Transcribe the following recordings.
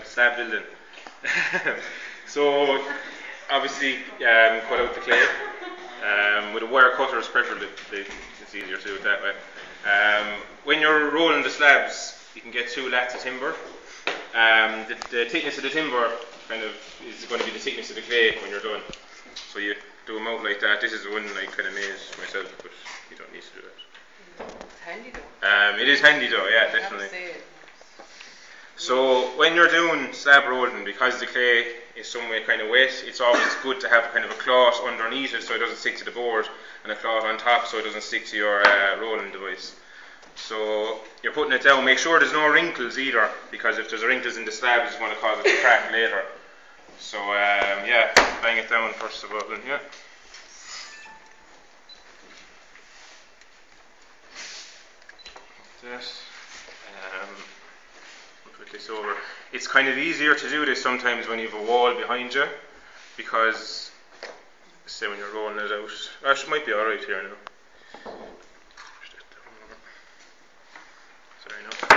slab building. So obviously cut out the clay with a wire cutter, preferably. It's easier to do it that way. When you're rolling the slabs, you can get 2 lats of timber. The thickness of the timber kind of is going to be the thickness of the clay when you're done. So you do them out like that. This is the one I kind of made myself, but you don't need to do that. It's handy though. It is handy though, yeah, definitely. So when you're doing slab rolling, because the clay is somewhat kind of wet, it's always good to have kind of a cloth underneath it so it doesn't stick to the board, and a cloth on top so it doesn't stick to your rolling device. So you're putting it down. Make sure there's no wrinkles either, because if there's wrinkles in the slab, it's going to cause it to crack later. So yeah, bang it down first of all. Yeah. This. Put this over. It's kind of easier to do this sometimes when you have a wall behind you, because say when you're rolling it out. Actually, it might be all right here now. Sorry, no.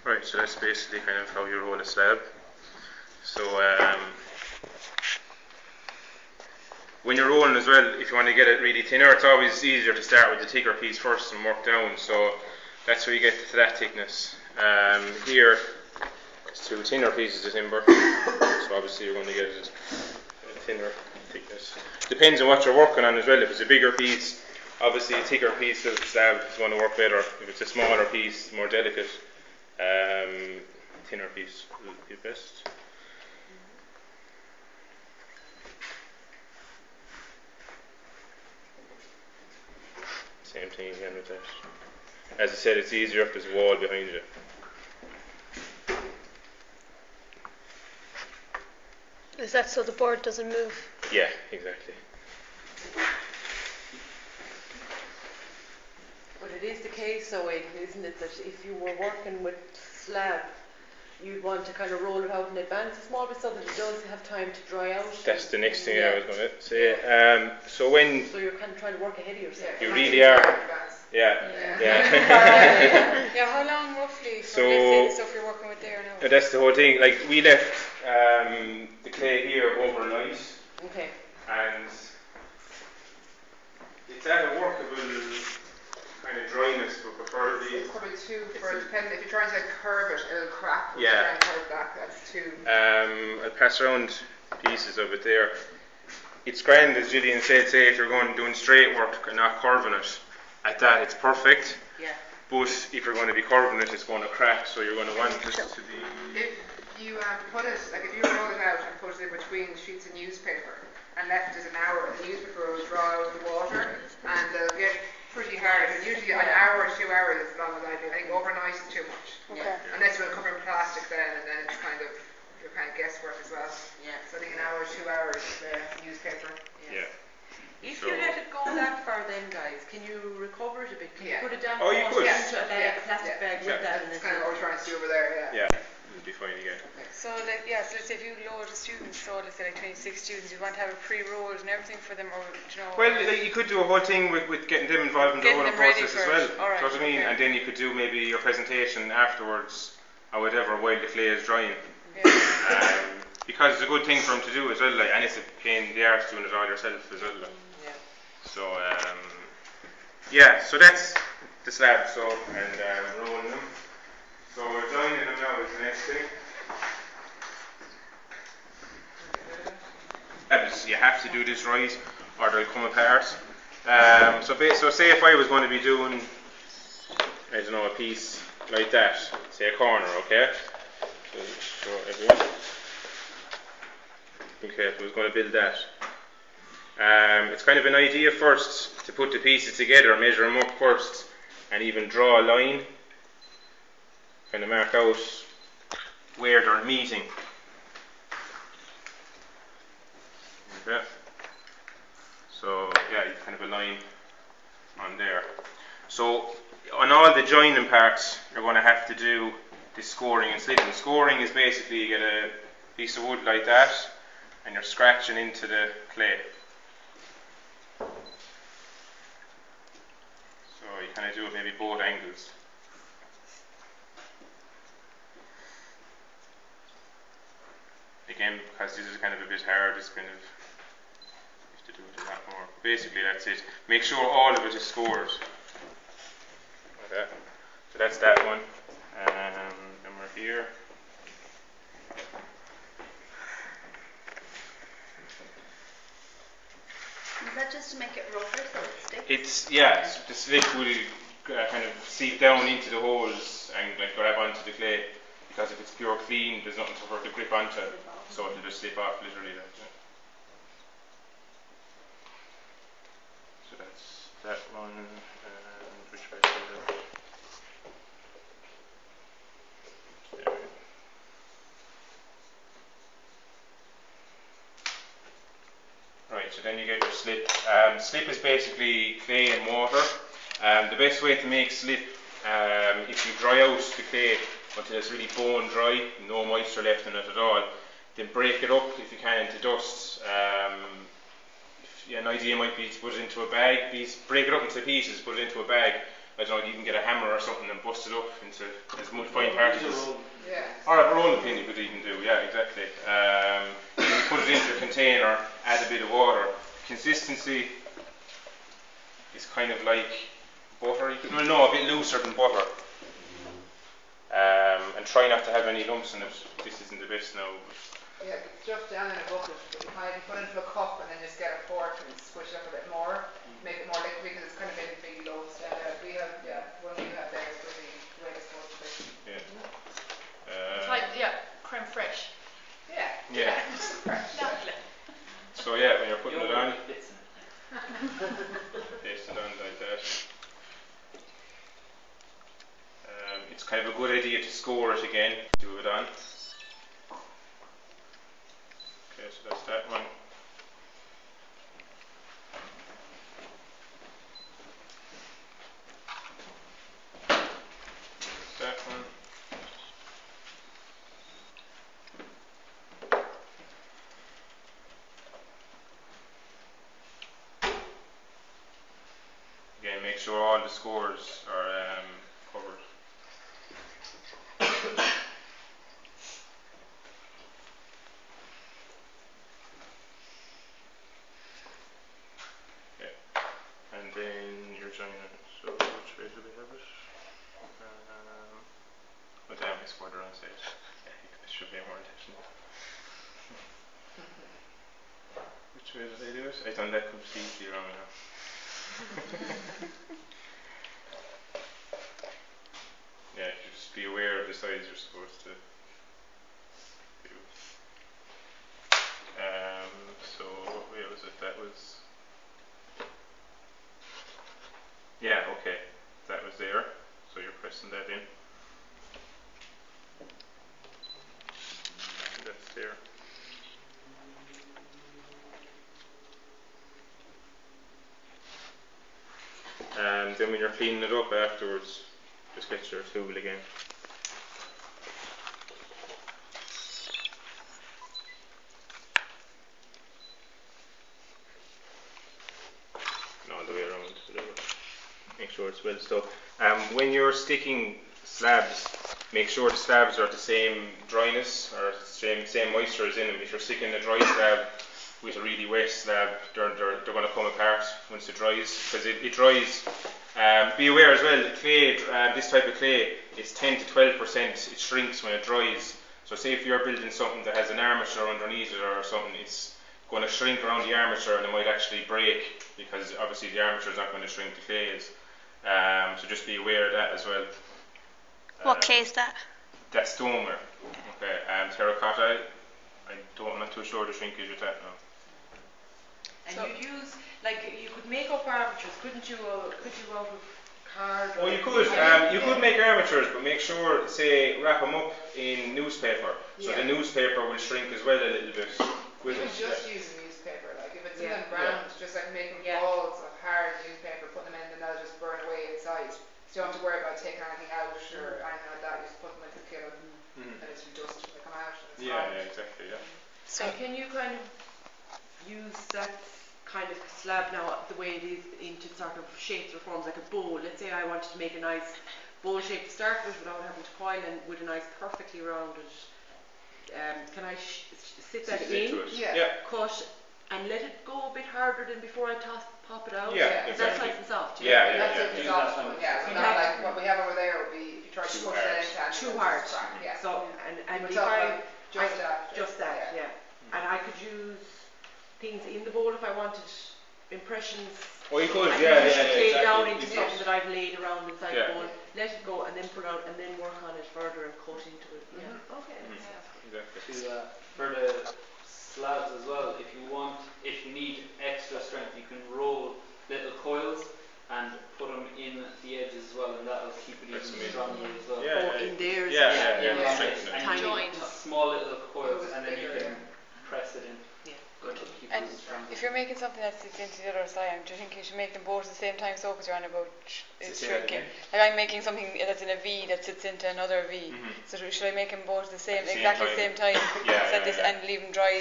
Right, so that's basically kind of how you roll a slab. So when you're rolling as well, if you want to get it really thinner, it's always easier to start with the thicker piece first and work down. So that's where you get to that thickness. Here, it's 2 thinner pieces of timber. So obviously you're going to get a thinner thickness. Depends on what you're working on as well. If it's a bigger piece, obviously a thicker piece of slab is going to work better. If it's a smaller piece, more delicate, thinner piece will be best. Same thing again with that. As I said, it's easier if there's a wall behind you. Is that so the board doesn't move? Yeah, exactly. But it is the case, so Aidan, isn't it, that if you were working with slab, you'd want to kind of roll it out in advance a small bit so that it does have time to dry out? That's the next thing I was going to say. So you're kind of trying to work ahead of yourself. You really are. Yeah. Yeah, how long roughly from let's say the stuff you're working with there now? That's the whole thing. Like, we left the clay here overnight. Okay. And it's at a workable kind of dryness, but preferably. It's probably 2 for it depends. If you're trying to like curve it, it'll crack. Yeah. Try and curve that, that's 2. I'll pass around pieces of it there. It's grand, as Gillian said, say if you're going doing straight work and not curving it, at that it's perfect. Yeah. But if you're going to be curving it, it's going to crack, so you're going to want it to be. If you put it, like if you roll it out and put it in between sheets of newspaper and left it an hour, the newspaper will draw out the water and they'll get pretty hard. And usually an hour or 2 hours is as long as I do. I think overnight is too much. Okay. Unless you're covering plastic then, and then it's kind of your kind of guesswork as well. Yeah. So I think an hour or 2 hours newspaper. Yeah. If you let it go that far then, guys, can you recover it a bit? Can you put it down you could. into a plastic bag with that? That's kind of what we're trying to do over there, Yeah, it'll be fine again. Okay. So like, so let's say if you load the students, so let's say like 26 students, you want to have it pre-rolled and everything for them, or you know? Well, you could do a whole thing with getting them involved in the rolling process as well. All right, do you know what I mean? And then you could do maybe your presentation afterwards, or whatever, while the clay is drying. Yeah. Because it's a good thing for them to do as well, like, and it's a pain in the arse doing it all yourself as well. Like. So so that's the slab, and rolling them. So we're joining them now is the next thing. You have to do this right, or they'll come apart. So say if I was going to be doing, I don't know, a piece like that, say a corner, okay? So show everyone. Okay, if I was going to build that. It's kind of an idea first to put the pieces together, measure them up first, and even draw a line, kind of mark out where they're meeting. Okay. So yeah, you kind of a line on there. So on all the joining parts, you're going to have to do this scoring and slitting. Scoring is basically you get a piece of wood like that, and you're scratching into the clay. So you kind of do it maybe both angles. Again, because this is kind of a bit hard, it's kind of you have to do it a lot more. Basically, that's it. Make sure all of it is scored. Okay. So that's that one. And we're here. Is that just to make it rougher so it sticks? It's the slick will kind of seep down into the holes and like grab onto the clay. Because if it's pure clean, there's nothing for it to grip onto, so it'll just slip off literally. So that's that one. And which way is it? There. Right, so then you get your slip. Slip is basically clay and water. The best way to make slip, if you dry out the clay until it's really bone dry, no moisture left in it at all, then break it up if you can into dust. An idea might be to put it into a bag, break it up into pieces, put it into a bag. I don't know, you can get a hammer or something and bust it up into as much fine particles. Yeah. Or a rolling pin you could even do, yeah, exactly. You put it into a container, add a bit of water. Consistency is kind of like butter. A bit looser than butter. And try not to have any lumps in it. This isn't the best now. Yeah, stuff down in a bucket, but you kind of put it into a cup and then just get a fork and squish it up a bit more, make it more liquid because it's kind of in big loaves. We have, one you have there is really the way it's supposed to be. Yeah. It's like, creme fraiche. Yeah. Yeah. Lovely. So yeah, when you're putting it on, paste it on like that. It's kind of a good idea to score it again. Do it on. Okay, so that's that one. That one. Again, make sure all the scores are covered. And then you're joining it. So which way do we have it? Oh damn, I scored the wrong side. I should be more intentional. Which way did I do it? I done that completely wrong now. Yeah, just be aware of the sides you're supposed to do. So what way was it? That was. Yeah, okay. That was there. So you're pressing that in. That's there. And then when you're cleaning it up afterwards, just get your tool again. And all the way around. Make sure it's well stuck. When you're sticking slabs, make sure the slabs are the same dryness or same moisture as in them. If you're sticking a dry slab with a really wet slab, they're going to come apart once it dries because it dries. Be aware as well, clay, this type of clay is 10 to 12%. It shrinks when it dries. So say if you're building something that has an armature underneath it or something, it's going to shrink around the armature and it might actually break because obviously the armature is not going to shrink, the clay is. So just be aware of that as well. What clay is that? That's stoneware. Okay. Terracotta, I'm not too sure the shrinkage with that now. And so you'd use, you could make up armatures, couldn't you? Could you out of card? Oh, you could. You could make armatures, but make sure, say, wrap them up in newspaper. So the newspaper will shrink as well a little bit. You can just use a newspaper. newspaper. Like if it's Yeah. something brown, it's just like making Yeah. balls of hard newspaper, putting them in, and they'll just burn away inside. So you don't have to worry about taking anything out or anything like that. You just put them into the kiln, and it's your dust when they come out. And it's Yeah, fine. yeah, exactly, yeah. So can you kind of use that kind of slab now the way it is into sort of shapes or forms like a bowl? Let's say I wanted to make a nice bowl shape to start with without having to coil and with a nice perfectly rounded. Can I sit that Sit into in, it. Yeah. Yeah. cut, and let it go a bit harder than before I pop it out? Yeah, Is that exactly. nice and soft? Yeah, That's yeah, it, the yeah. soft one, yeah. You So not have- like what we have over there would be if you try to Too push hard. it into anything, Too it's hard. just crack, yeah. So and We're if talking I about just that. just that, yeah. And I could use things in the bowl if I wanted impressions. Oh, you could, I yeah, can push yeah, the yeah, clay exactly. down into You could. something that I've laid around inside Yeah. the bowl, let it go and then pull out and then work on it further and cut into it. Yeah. Okay. Exactly. For the slabs as well, if you need extra strength, you can roll little coils and put them in the edges as well, and that'll keep it That's even amazing. stronger as well. Yeah, Oh, in there as yeah, well. yeah, yeah, Yeah. strengthen it. And Tiny you joint. small little coils, and then you Bigger, can press it in. Yeah. It'll keep And it stronger. if you're making something that sits into the other side, do you think you should make them both at the same time so because you're on about Say that shrinking? again. Like I'm making something that's in a V that sits into another V. So should I make them both at the same, At the same exactly time. the same time? Yeah, Set yeah, this yeah. and leave them dry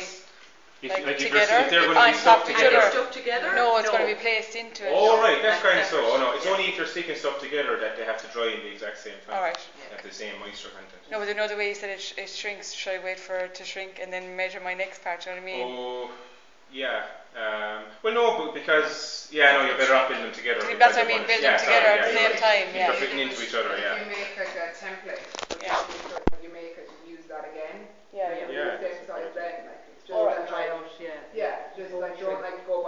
like if together? if they're going to on be stuck top of each together. other? Stuck together? No, it's going to be placed into it. Oh, right, that's kind of so. separate. Oh, no, it's Yeah. only if they're sticking stuff together that they have to dry in the exact same time. Alright. They have the same moisture content. No, but another way you said it shrinks. Should I wait for it to shrink and then measure my next part? Do you know what I mean? Oh, yeah. Well, no, but because, yeah, no, you're better off building them together. That's what I because mean, they're build one- them yeah, together sorry, at the yeah, same you're time, right. yeah. They're fitting into each other, If yeah. you make like a template, but Yeah. just make sure when you make it, you use that again. Yeah, Like, yeah. Yeah. the same size then, like it's just Or that dry like, out, yeah. yeah, just like don't like go